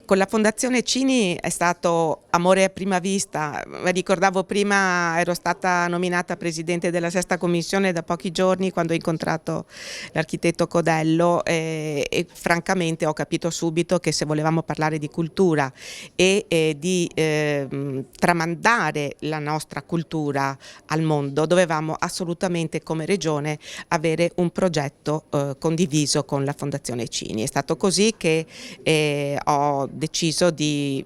Con la Fondazione Cini è stato amore a prima vista. Ricordavo prima, ero stata nominata presidente della sesta commissione da pochi giorni quando ho incontrato l'architetto Codello e francamente ho capito subito che se volevamo parlare di cultura e di tramandare la nostra cultura al mondo dovevamo assolutamente come regione avere un progetto condiviso con la Fondazione Cini. È stato così che ho deciso di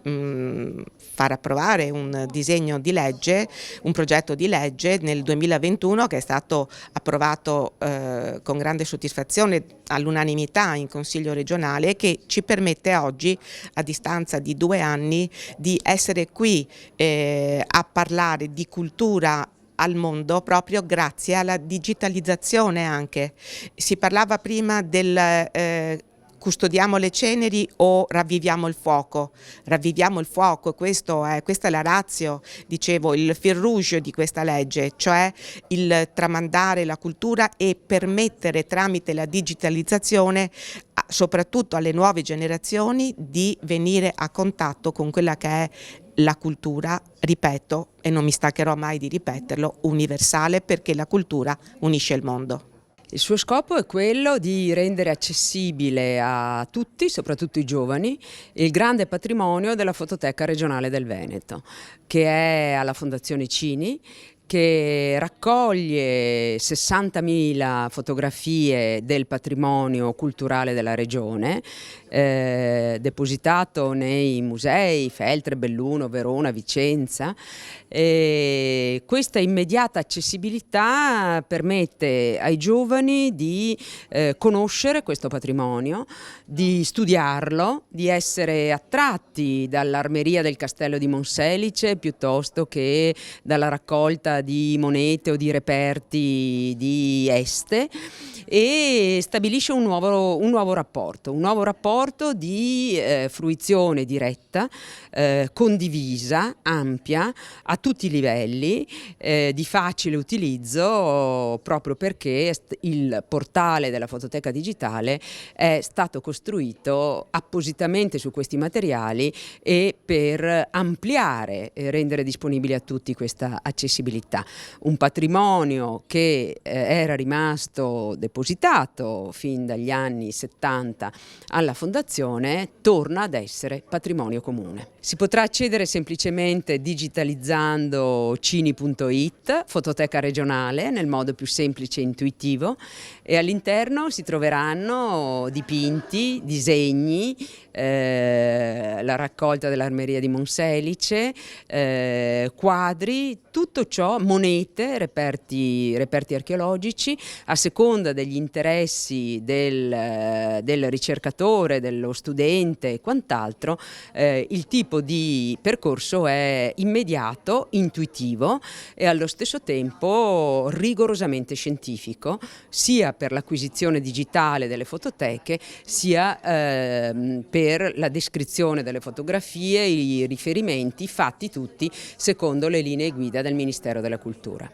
far approvare un disegno di legge, un progetto di legge nel 2021 che è stato approvato con grande soddisfazione all'unanimità in Consiglio regionale e che ci permette oggi, a distanza di 2 anni, di essere qui a parlare di cultura al mondo proprio grazie alla digitalizzazione anche. Si parlava prima del custodiamo le ceneri o ravviviamo il fuoco? Ravviviamo il fuoco, questa è la ratio, dicevo, il fil rouge di questa legge, cioè il tramandare la cultura e permettere tramite la digitalizzazione soprattutto alle nuove generazioni di venire a contatto con quella che è la cultura, ripeto, e non mi stancherò mai di ripeterlo, universale, perché la cultura unisce il mondo. Il suo scopo è quello di rendere accessibile a tutti, soprattutto i giovani, il grande patrimonio della Fototeca regionale del Veneto, che è alla Fondazione Cini, che raccoglie 60.000 fotografie del patrimonio culturale della regione, depositato nei musei Feltre, Belluno, Verona, Vicenza. Questa immediata accessibilità permette ai giovani di conoscere questo patrimonio, di studiarlo, di essere attratti dall'armeria del castello di Monselice piuttosto che dalla raccolta di monete o di reperti di Este, e stabilisce un nuovo rapporto di fruizione diretta, condivisa, ampia, a tutti i livelli, di facile utilizzo, proprio perché il portale della Fototeca Digitale è stato costruito appositamente su questi materiali e per ampliare e rendere disponibile a tutti questa accessibilità. Un patrimonio che era rimasto depositato fin dagli anni 70 alla Fondazione torna ad essere patrimonio comune. Si potrà accedere semplicemente digitalizzando cini.it, fototeca regionale, nel modo più semplice e intuitivo, e all'interno si troveranno dipinti, disegni, la raccolta dell'armeria di Monselice, quadri, tutto ciò, monete, reperti archeologici, a seconda degli interessi del ricercatore, dello studente e quant'altro. Il tipo di percorso è immediato, intuitivo e allo stesso tempo rigorosamente scientifico, sia per l'acquisizione digitale delle fototeche, sia per la descrizione delle fotografie, i riferimenti fatti tutti secondo le linee guida del Ministero della Cultura.